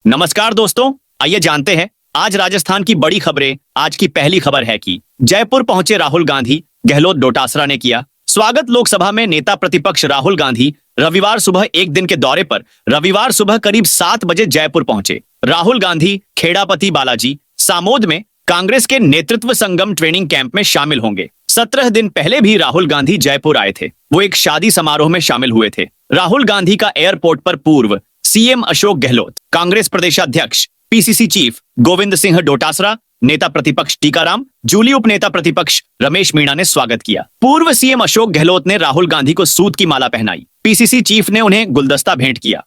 नमस्कार दोस्तों, आइए जानते हैं आज राजस्थान की बड़ी खबरें। आज की पहली खबर है कि जयपुर पहुंचे राहुल गांधी, गहलोत डोटासरा ने किया स्वागत। लोकसभा में नेता प्रतिपक्ष राहुल गांधी रविवार सुबह एक दिन के दौरे पर रविवार सुबह करीब 7 बजे जयपुर पहुंचे। राहुल गांधी खेड़ापति बालाजी सामोद में कांग्रेस के नेतृत्व संगम ट्रेनिंग कैंप में शामिल होंगे। 17 दिन पहले भी राहुल गांधी जयपुर आए थे। वो एक शादी समारोह में शामिल हुए थे। राहुल गांधी का एयरपोर्ट पर पूर्व सीएम अशोक गहलोत, कांग्रेस प्रदेशाध्यक्ष पीसीसी चीफ गोविंद सिंह डोटासरा, नेता प्रतिपक्ष टीकाराम जूली, उप नेता प्रतिपक्ष रमेश मीणा ने स्वागत किया। पूर्व सीएम अशोक गहलोत ने राहुल गांधी को सूत की माला पहनाई। पीसीसी चीफ ने उन्हें गुलदस्ता भेंट किया।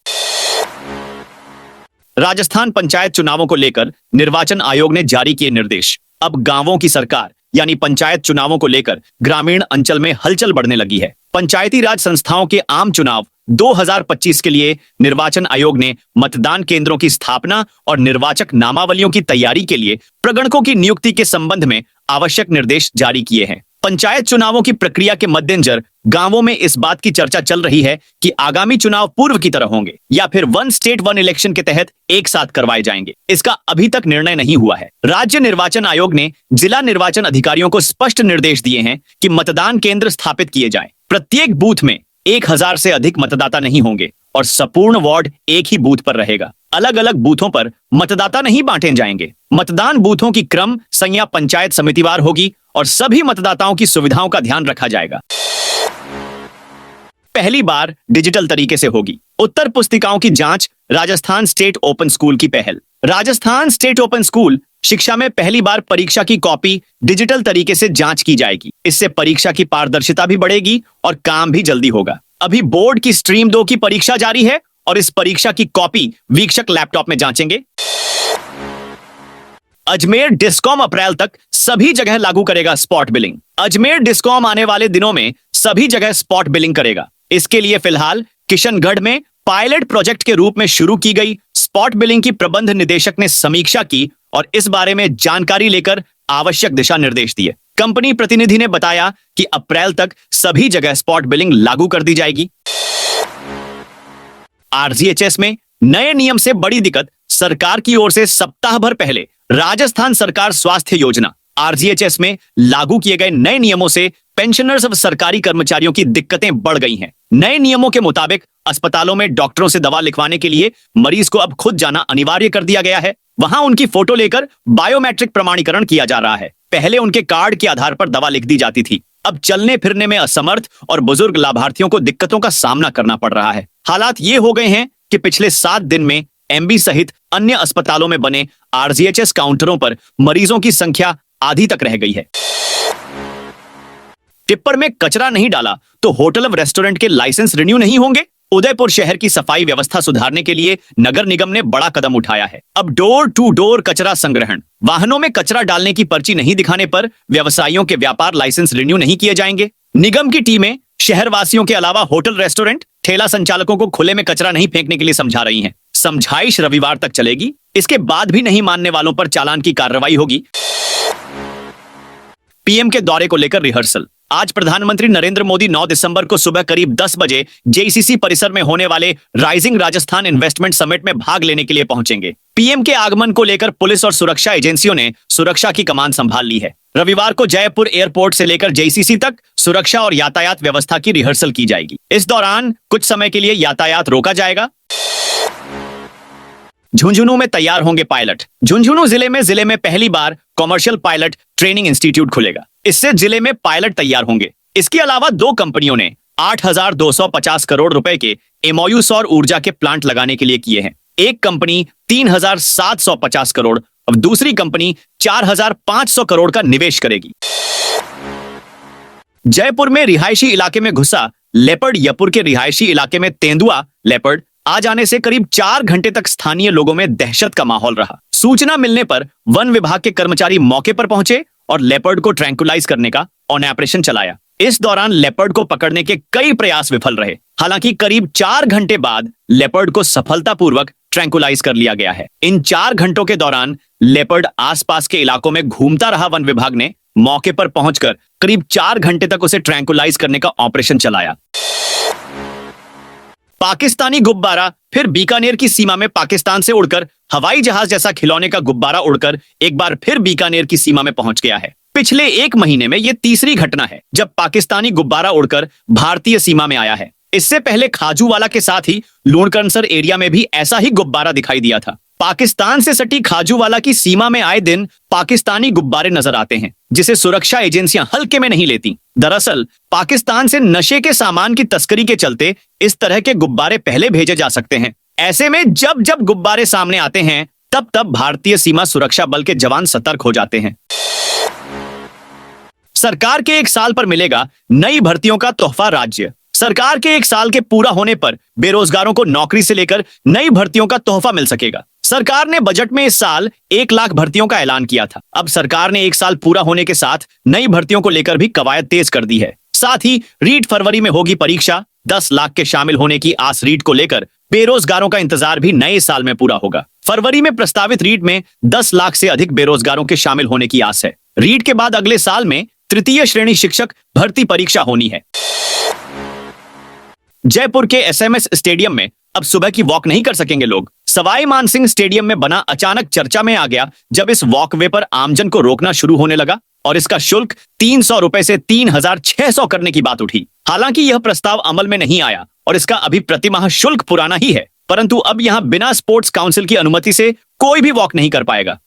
राजस्थान पंचायत चुनावों को लेकर निर्वाचन आयोग ने जारी किए निर्देश। अब गांवों की सरकार यानी पंचायत चुनावों को लेकर ग्रामीण अंचल में हलचल बढ़ने लगी है। पंचायती राज संस्थाओं के आम चुनाव 2025 के लिए निर्वाचन आयोग ने मतदान केंद्रों की स्थापना और निर्वाचक नामावलियों की तैयारी के लिए प्रगणकों की नियुक्ति के संबंध में आवश्यक निर्देश जारी किए हैं। पंचायत चुनावों की प्रक्रिया के मद्देनजर गांवों में इस बात की चर्चा चल रही है कि आगामी चुनाव पूर्व की तरह होंगे या फिर वन स्टेट वन इलेक्शन के तहत एक साथ करवाए जाएंगे। इसका अभी तक निर्णय नहीं हुआ है। राज्य निर्वाचन आयोग ने जिला निर्वाचन अधिकारियों को स्पष्ट निर्देश दिए हैं कि मतदान केंद्र स्थापित किए जाएं। प्रत्येक बूथ में 1000 से अधिक मतदाता नहीं होंगे और संपूर्ण वार्ड एक ही बूथ पर रहेगा। अलग अलग बूथों पर मतदाता नहीं बांटे जाएंगे। मतदान बूथों की क्रम संख्या पंचायत समितिवार होगी और सभी मतदाताओं की सुविधाओं का ध्यान रखा जाएगा। पहली बार डिजिटल तरीके से होगी उत्तर पुस्तिकाओं की जांच। राजस्थान स्टेट ओपन स्कूल की पहल। राजस्थान स्टेट ओपन स्कूल शिक्षा में पहली बार परीक्षा की कॉपी डिजिटल तरीके से जांच की जाएगी। इससे परीक्षा की पारदर्शिता भी बढ़ेगी और काम भी जल्दी होगा। अभी बोर्ड की स्ट्रीम 2 की परीक्षा जारी है और इस परीक्षा की कॉपी वीक्षक लैपटॉप में जांचेंगे। अजमेर डिस्कॉम अप्रैल तक सभी जगह लागू करेगा स्पॉट बिलिंग। अजमेर डिस्कॉम आने वाले दिनों में सभी जगह स्पॉट बिलिंग करेगा। इसके लिए फिलहाल किशनगढ़ में पायलट प्रोजेक्ट के रूप में शुरू की गई स्पॉट बिलिंग की प्रबंध निदेशक ने समीक्षा की और इस बारे में जानकारी लेकर आवश्यक दिशा निर्देश दिए। कंपनी प्रतिनिधि ने बताया कि अप्रैल तक सभी जगह स्पॉट बिलिंग लागू कर दी जाएगी। आरजीएचएस में नए नियम से बड़ी दिक्कत। सरकार की ओर से सप्ताह भर पहले राजस्थान सरकार स्वास्थ्य योजना आरजीएचएस में लागू किए गए नए नियमों से पेंशनर्स और सरकारी कर्मचारियों की दिक्कतें बढ़ गई हैं। नए नियमों के मुताबिक अस्पतालों में डॉक्टरों से दवा लिखवाने के लिए मरीज को अब खुद जाना अनिवार्य कर दिया गया है। वहां उनकी फोटो लेकर बायोमेट्रिक प्रमाणीकरण किया जा रहा है। पहले उनके कार्ड के आधार पर दवा लिख दी जाती थी। अब चलने फिरने में असमर्थ और बुजुर्ग लाभार्थियों को दिक्कतों का सामना करना पड़ रहा है। हालात ये हो गए हैं कि पिछले 7 दिन में एमबी सहित अन्य अस्पतालों में बने आरजीएचएस काउंटरों पर मरीजों की संख्या आधी तक रह गई है। टिप्पर में कचरा नहीं डाला तो होटल और रेस्टोरेंट के लाइसेंस रिन्यू नहीं होंगे। उदयपुर शहर की सफाई व्यवस्था सुधारने के लिए नगर निगम ने बड़ा कदम उठाया है। अब डोर टू डोर कचरा संग्रहण। वाहनों में कचरा डालने की पर्ची नहीं दिखाने पर व्यवसायियोयों के व्यापार लाइसेंस रिन्यू नहीं किए जाएंगे। निगम की टीमें शहरवासियों के अलावा होटल, रेस्टोरेंट, ठेला संचालकों को खुले में कचरा नहीं फेंकने के लिए समझा रही हैं। समझाइश रविवार तक चलेगी। इसके बाद भी नहीं मानने वालों पर चालान की कार्रवाई होगी। पीएम के दौरे को लेकर रिहर्सल। आज प्रधानमंत्री नरेंद्र मोदी 9 दिसंबर को सुबह करीब 10 बजे जेसीसी परिसर में होने वाले राइजिंग राजस्थान इन्वेस्टमेंट समिट में भाग लेने के लिए पहुंचेंगे। पीएम के आगमन को लेकर पुलिस और सुरक्षा एजेंसियों ने सुरक्षा की कमान संभाल ली है। रविवार को जयपुर एयरपोर्ट से लेकर जेसीसी तक सुरक्षा और यातायात व्यवस्था की रिहर्सल की जाएगी। इस दौरान कुछ समय के लिए यातायात रोका जाएगा। झुंझुनू में तैयार होंगे पायलट। झुंझुनू जिले में पहली बार कॉमर्शियल पायलट ट्रेनिंग इंस्टीट्यूट खुलेगा। इससे जिले में पायलट तैयार होंगे। इसके अलावा 2 कंपनियों ने 8,250 करोड़ रुपए के एमओयू सौर ऊर्जा के प्लांट लगाने के लिए किए हैं। एक कंपनी 3,750 करोड़ और दूसरी कंपनी 4,500 करोड़ का निवेश करेगी। जयपुर में रिहायशी इलाके में घुसा लेपर्ड। जयपुर के रिहायशी इलाके में तेंदुआ लेपर्ड आ जाने से करीब 4 घंटे तक स्थानीय लोगों में दहशत का माहौल रहा। सूचना मिलने पर वन विभाग के कर्मचारी मौके पर पहुंचे और लेपर्ड को ट्रैंकुलाइज करने का ऑपरेशन चलाया। इस दौरान लेपर्ड को पकड़ने के कई प्रयास विफल रहे। हालांकि करीब 4 घंटे बाद लेपर्ड को सफलतापूर्वक ट्रैंकुलाइज कर लिया गया है। इन 4 घंटों के दौरान लेपर्ड आसपास के इलाकों में घूमता रहा। वन विभाग ने मौके पर पहुंचकर करीब 4 घंटे तक उसे ट्रैंकुलाइज करने का ऑपरेशन चलाया। पाकिस्तानी गुब्बारा फिर बीकानेर की सीमा में पाकिस्तान से उड़कर हवाई जहाज जैसा खिलौने का गुब्बारा उड़कर एक बार फिर बीकानेर की सीमा में पहुंच गया है। पिछले एक महीने में यह तीसरी घटना है जब पाकिस्तानी गुब्बारा उड़कर भारतीय सीमा में आया है। इससे पहले खाजूवाला के साथ ही लूणकरनसर एरिया में भी ऐसा ही गुब्बारा दिखाई दिया था। पाकिस्तान से सटी खाजूवाला की सीमा में आए दिन पाकिस्तानी गुब्बारे नजर आते हैं, जिसे सुरक्षा एजेंसियां हल्के में नहीं लेती। दरअसल पाकिस्तान से नशे के सामान की तस्करी के चलते इस तरह के गुब्बारे पहले भेजे जा सकते हैं। ऐसे में जब जब गुब्बारे सामने आते हैं तब तब भारतीय सीमा सुरक्षा बल के जवान सतर्क हो जाते हैं। सरकार के 1 साल पर मिलेगा नई भर्तियों का तोहफा राज्य। सरकार के 1 साल के पूरा होने पर बेरोजगारों को नौकरी से लेकर नई भर्तियों का तोहफा मिल सकेगा। सरकार ने बजट में इस साल 1 लाख भर्तियों का ऐलान किया था। अब सरकार ने 1 साल पूरा होने के साथ नई भर्तियों को लेकर भी कवायद तेज कर दी है। साथ ही रीट फरवरी में होगी परीक्षा। 10 लाख के शामिल होने की आस रीट को लेकर बेरोजगारों का इंतजार भी नए साल में पूरा होगा। फरवरी में प्रस्तावित रीट में 10 लाख से अधिक बेरोजगारों के शामिल होने की आस है। रीट के बाद अगले साल में तृतीय श्रेणी शिक्षक भर्ती परीक्षा होनी है। जयपुर के एसएमएस स्टेडियम में अब सुबह की वॉक नहीं कर सकेंगे लोग। सवाई मानसिंह स्टेडियम में बना अचानक चर्चा में आ गया जब इस वॉकवे पर आमजन को रोकना शुरू होने लगा और इसका शुल्क 300 रुपए से 3600 करने की बात उठी। हालांकि यह प्रस्ताव अमल में नहीं आया और इसका अभी प्रतिमाह शुल्क पुराना ही है, परंतु अब यहां बिना स्पोर्ट्स काउंसिल की अनुमति से कोई भी वॉक नहीं कर पाएगा।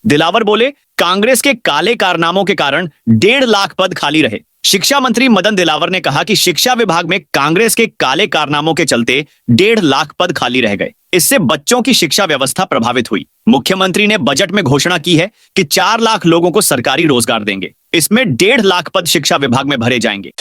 दिलावर बोले, कांग्रेस के काले कारनामों के कारण 1.5 लाख पद खाली रहे। शिक्षा मंत्री मदन दिलावर ने कहा कि शिक्षा विभाग में कांग्रेस के काले कारनामों के चलते 1.5 लाख पद खाली रह गए। इससे बच्चों की शिक्षा व्यवस्था प्रभावित हुई। मुख्यमंत्री ने बजट में घोषणा की है कि 4 लाख लोगों को सरकारी रोजगार देंगे। इसमें 1.5 लाख पद शिक्षा विभाग में भरे जाएंगे।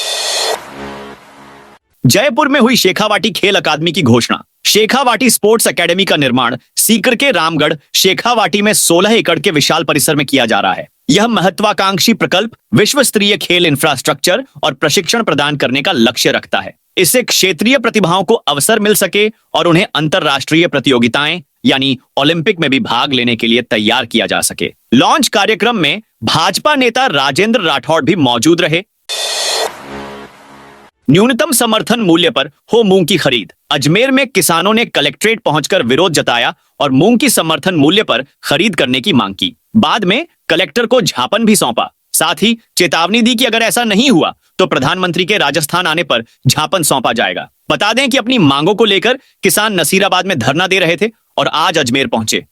जयपुर में हुई शेखावाटी खेल अकादमी की घोषणा। शेखावाटी स्पोर्ट्स एकेडमी का निर्माण सीकर के रामगढ़ शेखावाटी में 16 एकड़ के विशाल परिसर में किया जा रहा है। यह महत्वाकांक्षी प्रकल्प विश्व स्तरीय खेल इंफ्रास्ट्रक्चर और प्रशिक्षण प्रदान करने का लक्ष्य रखता है। इससे क्षेत्रीय प्रतिभाओं को अवसर मिल सके और उन्हें अंतर्राष्ट्रीय प्रतियोगिताएं यानी ओलंपिक में भी भाग लेने के लिए तैयार किया जा सके। लॉन्च कार्यक्रम में भाजपा नेता राजेंद्र राठौड़ भी मौजूद रहे। न्यूनतम समर्थन मूल्य पर हो मूंग की खरीद। अजमेर में किसानों ने कलेक्ट्रेट पहुंचकर विरोध जताया और मूंग की समर्थन मूल्य पर खरीद करने की मांग की। बाद में कलेक्टर को ज्ञापन भी सौंपा। साथ ही चेतावनी दी कि अगर ऐसा नहीं हुआ तो प्रधानमंत्री के राजस्थान आने पर ज्ञापन सौंपा जाएगा। बता दें कि अपनी मांगों को लेकर किसान नसीराबाद में धरना दे रहे थे और आज अजमेर पहुंचे।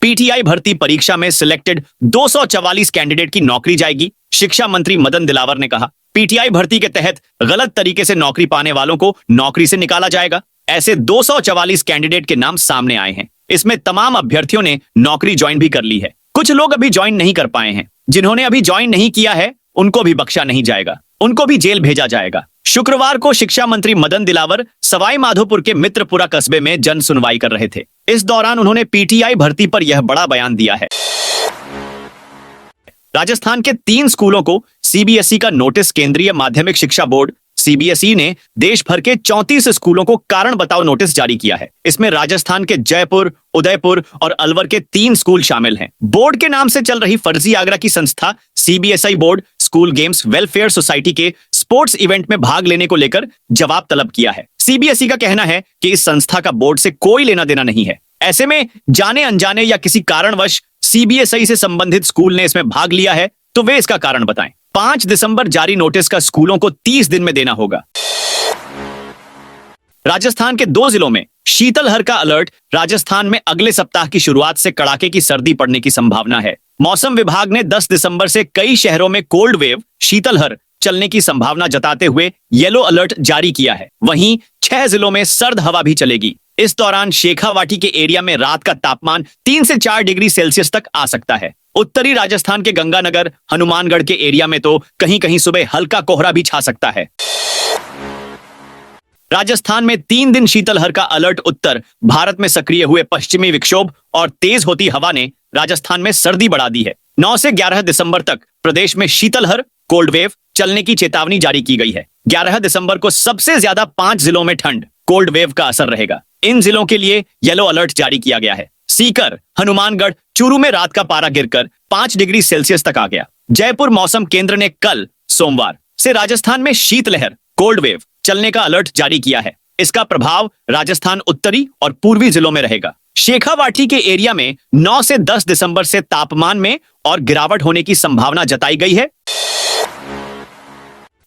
पीटीआई भर्ती परीक्षा में सिलेक्टेड 244 कैंडिडेट की नौकरी जाएगी। शिक्षा मंत्री मदन दिलावर ने कहा, पीटीआई भर्ती के तहत गलत तरीके से नौकरी पाने वालों को नौकरी से निकाला जाएगा। ऐसे 244 कैंडिडेट के नाम सामने आए हैं। इसमें तमाम अभ्यर्थियों ने नौकरी ज्वाइन भी कर ली है। कुछ लोग अभी ज्वाइन नहीं कर पाए हैं। जिन्होंने अभी ज्वाइन नहीं किया है उनको भी बख्शा नहीं जाएगा, उनको भी जेल भेजा जाएगा। शुक्रवार को शिक्षा मंत्री मदन दिलावर सवाई माधोपुर के मित्रपुरा कस्बे में जन सुनवाई कर रहे थे। इस दौरान उन्होंने पीटीआई भर्ती पर यह बड़ा बयान दिया है। राजस्थान के 3 स्कूलों को सीबीएसई का नोटिस। केंद्रीय माध्यमिक शिक्षा बोर्ड सीबीएसई ने देश भर के 34 स्कूलों को कारण बताओ नोटिस जारी किया है। इसमें राजस्थान के जयपुर, उदयपुर और अलवर के 3 स्कूल शामिल हैं। बोर्ड के नाम से चल रही फर्जी आगरा की संस्था CBSE board school games welfare society के स्पोर्ट्स इवेंट में भाग लेने को लेकर जवाब तलब किया है। सीबीएसई का कहना है कि इस संस्था का बोर्ड से कोई लेना देना नहीं है। ऐसे में जाने अनजाने या किसी कारणवश सीबीएसई से संबंधित स्कूल ने इसमें भाग लिया है तो वे इसका कारण बताएं। 5 दिसंबर जारी नोटिस का स्कूलों को 30 दिन में देना होगा। राजस्थान के 2 जिलों में शीतलहर का अलर्ट। राजस्थान में अगले सप्ताह की शुरुआत से कड़ाके की सर्दी पड़ने की संभावना है। मौसम विभाग ने 10 दिसंबर से कई शहरों में कोल्ड वेव शीतलहर चलने की संभावना जताते हुए येलो अलर्ट जारी किया है। वहीं 6 जिलों में सर्द हवा भी चलेगी। इस दौरान शेखावाटी के एरिया में रात का तापमान 3 से 4 डिग्री सेल्सियस तक आ सकता है। उत्तरी राजस्थान के गंगानगर, हनुमानगढ़ के एरिया में तो कहीं कहीं सुबह हल्का कोहरा भी छा सकता है। राजस्थान में 3 दिन शीतलहर का अलर्ट। उत्तर भारत में सक्रिय हुए पश्चिमी विक्षोभ और तेज होती हवा ने राजस्थान में सर्दी बढ़ा दी है। 9 से 11 दिसंबर तक प्रदेश में शीतलहर कोल्ड वेव चलने की चेतावनी जारी की गई है। 11 दिसंबर को सबसे ज्यादा 5 जिलों में ठंड कोल्ड वेव का असर रहेगा। इन जिलों के लिए येलो अलर्ट जारी किया गया है। सीकर, हनुमानगढ़, चूरू में रात का पारा गिरकर 5 डिग्री सेल्सियस तक आ गया। जयपुर मौसम केंद्र ने कल सोमवार से राजस्थान में शीतलहर कोल्ड वेव चलने का अलर्ट जारी किया है। इसका प्रभाव राजस्थान उत्तरी और पूर्वी जिलों में रहेगा। शेखावाटी के एरिया में 9 से 10 दिसंबर से तापमान में और गिरावट होने की संभावना जताई गई है।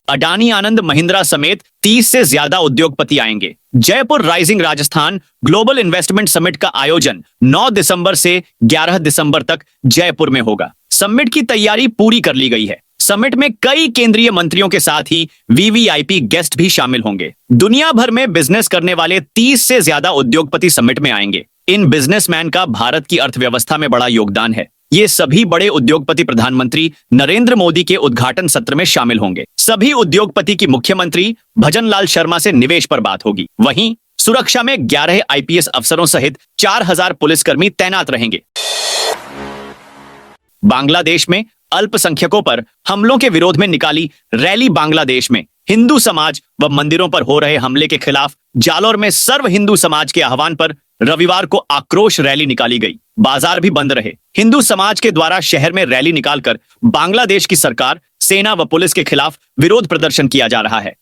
अडानी आनंद महिंद्रा समेत 30 से ज्यादा उद्योगपति आएंगे। Jaipur rising Rajasthan global investment summit का आयोजन 9 दिसंबर से 11 दिसंबर तक जयपुर में होगा। समिट की तैयारी पूरी कर ली गई है। समिट में कई केंद्रीय मंत्रियों के साथ ही वीवीआईपी गेस्ट भी शामिल होंगे। दुनिया भर में बिजनेस करने वाले 30 से ज्यादा उद्योगपति समिट में आएंगे। इन बिजनेसमैन का भारत की अर्थव्यवस्था में बड़ा योगदान है। ये सभी बड़े उद्योगपति प्रधानमंत्री नरेंद्र मोदी के उद्घाटन सत्र में शामिल होंगे। सभी उद्योगपति की मुख्यमंत्री भजनलाल शर्मा से निवेश पर बात होगी। वहीं सुरक्षा में 11 आईपीएस अफसरों सहित 4000 पुलिसकर्मी तैनात रहेंगे। बांग्लादेश में अल्पसंख्यकों पर हमलों के विरोध में निकाली रैली। बांग्लादेश में हिंदू समाज व मंदिरों पर हो रहे हमले के खिलाफ जालोर में सर्व हिंदू समाज के आह्वान पर रविवार को आक्रोश रैली निकाली गई। बाजार भी बंद रहे। हिंदू समाज के द्वारा शहर में रैली निकालकर बांग्लादेश की सरकार, सेना व पुलिस के खिलाफ विरोध प्रदर्शन किया जा रहा है।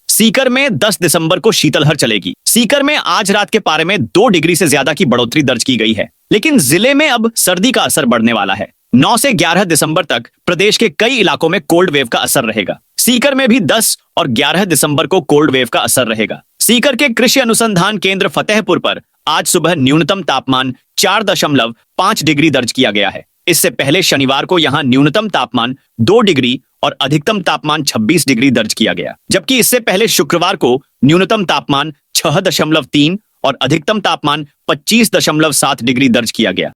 सीकर में 10 दिसंबर को शीतलहर चलेगी। सीकर में आज रात के पारे में 2 डिग्री से ज्यादा की बढ़ोतरी दर्ज की गई है, लेकिन जिले में अब सर्दी का असर बढ़ने वाला है। 9 से 11 दिसंबर तक प्रदेश के कई इलाकों में कोल्ड वेव का असर रहेगा। सीकर में भी 10 और 11 दिसंबर को कोल्ड वेव का असर रहेगा। सीकर के कृषि अनुसंधान केंद्र फतेहपुर पर आज सुबह न्यूनतम तापमान 4.5 डिग्री दर्ज किया गया है। इससे पहले शनिवार को यहां न्यूनतम तापमान 2 डिग्री और अधिकतम तापमान 26 डिग्री दर्ज किया गया, जबकि इससे पहले शुक्रवार को न्यूनतम तापमान 6.3 और अधिकतम तापमान 25.7 डिग्री दर्ज किया गया।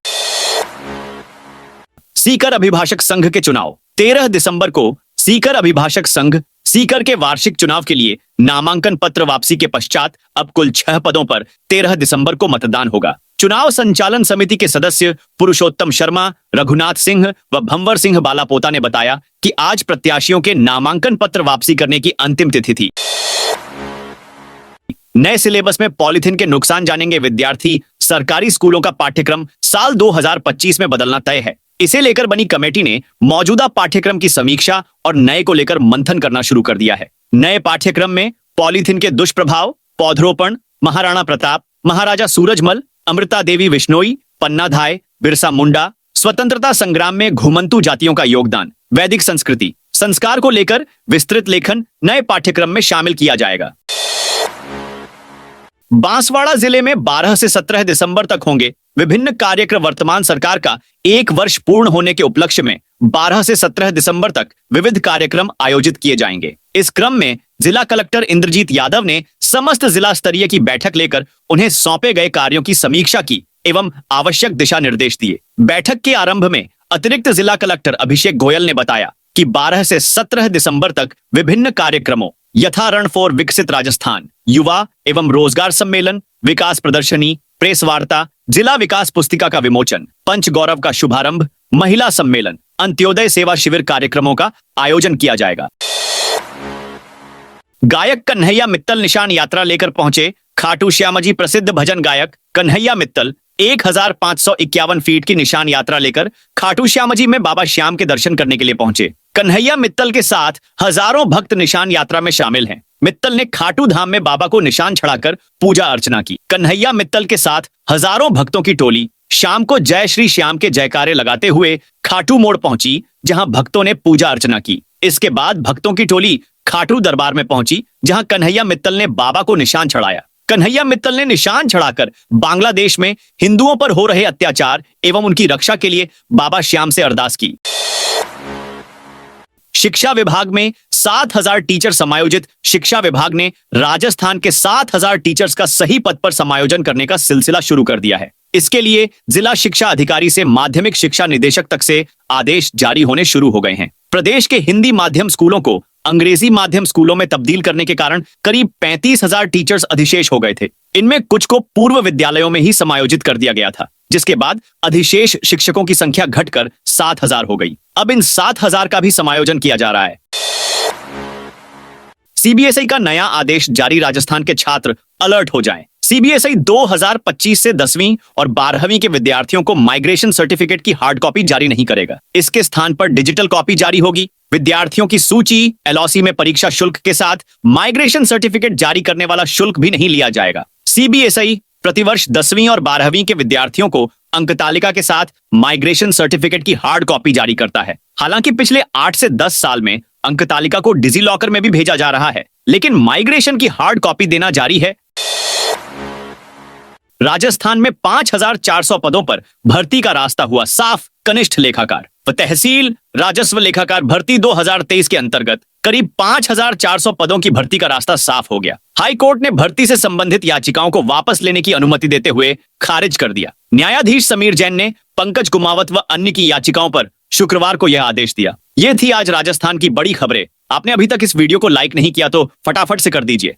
सीकर अभिभाषक संघ के चुनाव 13 दिसंबर को सीकर अभिभाषक संघ सीकर के वार्षिक चुनाव के लिए नामांकन पत्र वापसी के पश्चात अब कुल 6 पदों पर 13 दिसंबर को मतदान होगा। चुनाव संचालन समिति के सदस्य पुरुषोत्तम शर्मा, रघुनाथ सिंह व भंवर सिंह बालापोता ने बताया कि आज प्रत्याशियों के नामांकन पत्र वापसी करने की अंतिम तिथि थी। नए सिलेबस में पॉलीथिन के नुकसान जानेंगे विद्यार्थी। सरकारी स्कूलों का पाठ्यक्रम साल 2025 में बदलना तय है। इसे लेकर बनी कमेटी ने मौजूदा पाठ्यक्रम की समीक्षा और नए को लेकर मंथन करना शुरू कर दिया है। नए पाठ्यक्रम में पॉलीथिन के दुष्प्रभाव, पौधरोपण, महाराणा प्रताप, महाराजा सूरजमल, अमृता देवी विश्नोई, पन्नाधाय, बिरसा मुंडा, स्वतंत्रता संग्राम में घुमंतू जातियों का योगदान, वैदिक संस्कृति, संस्कार को लेकर विस्तृत लेखन नए पाठ्यक्रम में शामिल किया जाएगा। बांसवाड़ा जिले में 12 से 17 दिसंबर तक होंगे विभिन्न कार्यक्रम। वर्तमान सरकार का 1 वर्ष पूर्ण होने के उपलक्ष्य में 12 से 17 दिसंबर तक विविध कार्यक्रम आयोजित किए जाएंगे। इस क्रम में जिला कलेक्टर इंद्रजीत यादव ने समस्त जिला स्तरीय की बैठक लेकर उन्हें सौंपे गए कार्यों की समीक्षा की एवं आवश्यक दिशा निर्देश दिए। बैठक के आरंभ में अतिरिक्त जिला कलेक्टर अभिषेक गोयल ने बताया कि 12 से 17 दिसंबर तक विभिन्न कार्यक्रमों यथा रण फॉर विकसित राजस्थान, युवा एवं रोजगार सम्मेलन, विकास प्रदर्शनी, प्रेस वार्ता, जिला विकास पुस्तिका का विमोचन, पंच गौरव का शुभारंभ, महिला सम्मेलन, अंत्योदय सेवा शिविर कार्यक्रमों का आयोजन किया जाएगा। गायक कन्हैया मित्तल निशान यात्रा लेकर पहुंचे। खाटू श्याम जी प्रसिद्ध भजन गायक कन्हैया मित्तल 1551 फीट की निशान यात्रा लेकर खाटू श्याम जी में बाबा श्याम के दर्शन करने के लिए पहुंचे। कन्हैया मित्तल के साथ हजारों भक्त निशान यात्रा में शामिल हैं। मित्तल ने खाटू धाम में बाबा को निशान चढ़ाकर पूजा अर्चना की। कन्हैया मित्तल के साथ हजारों भक्तों की टोली शाम को जय श्री श्याम के जयकारे लगाते हुए खाटू मोड़ पहुंची, जहां भक्तों ने पूजा अर्चना की। इसके बाद भक्तों की टोली खाटू दरबार में पहुंची, जहां कन्हैया मित्तल ने बाबा को निशान चढ़ाया। कन्हैया मित्तल ने निशान चढ़ाकर बांग्लादेश में हिंदुओं पर हो रहे अत्याचार एवं उनकी रक्षा के लिए बाबा श्याम से अरदास की। शिक्षा विभाग में 7000 टीचर समायोजित। शिक्षा विभाग ने राजस्थान के 7000 टीचर्स का सही पद पर समायोजन करने का सिलसिला शुरू कर दिया है। इसके लिए जिला शिक्षा अधिकारी से माध्यमिक शिक्षा निदेशक तक से आदेश जारी होने शुरू हो गए हैं। प्रदेश के हिंदी माध्यम स्कूलों को अंग्रेजी माध्यम स्कूलों में तब्दील करने के कारण करीब 35,000 टीचर्स अधिशेष हो गए थे। इनमें कुछ को पूर्व विद्यालयों में ही समायोजित कर दिया गया था, जिसके बाद अधिशेष शिक्षकों की संख्या घटकर 7,000 हो गई। अब इन 7,000 का भी समायोजन किया जा रहा है। सीबीएसई का नया आदेश जारी। राजस्थान के छात्र अलर्ट हो जाएं। सीबीएसई 2025 से 10वीं और 12वीं के विद्यार्थियों को माइग्रेशन सर्टिफिकेट की हार्ड कॉपी जारी नहीं करेगा। इसके स्थान पर डिजिटल कॉपी जारी होगी। विद्यार्थियों की सूची, एलओसी में परीक्षा शुल्क के साथ माइग्रेशन सर्टिफिकेट जारी करने वाला शुल्क भी नहीं लिया जाएगा। सीबीएसई प्रतिवर्ष 10वीं और 12वीं के विद्यार्थियों को अंक तालिका के साथ माइग्रेशन सर्टिफिकेट की हार्ड कॉपी जारी करता है। हालांकि पिछले 8 से 10 साल में अंक तालिका को डिजी लॉकर में भी भेजा जा रहा है, लेकिन माइग्रेशन की हार्ड कॉपी देना जारी है। राजस्थान में 5,400 पदों पर भर्ती का रास्ता हुआ साफ। कनिष्ठ लेखाकार व तहसील राजस्व लेखाकार भर्ती 2023 के अंतर्गत करीब 5,400 पदों की भर्ती का रास्ता साफ हो गया। हाई कोर्ट ने भर्ती से संबंधित याचिकाओं को वापस लेने की अनुमति देते हुए खारिज कर दिया। न्यायाधीश समीर जैन ने पंकज कुमावत व अन्य की याचिकाओं पर शुक्रवार को यह आदेश दिया। ये थी आज राजस्थान की बड़ी खबरें। आपने अभी तक इस वीडियो को लाइक नहीं किया तो फटाफट से कर दीजिए।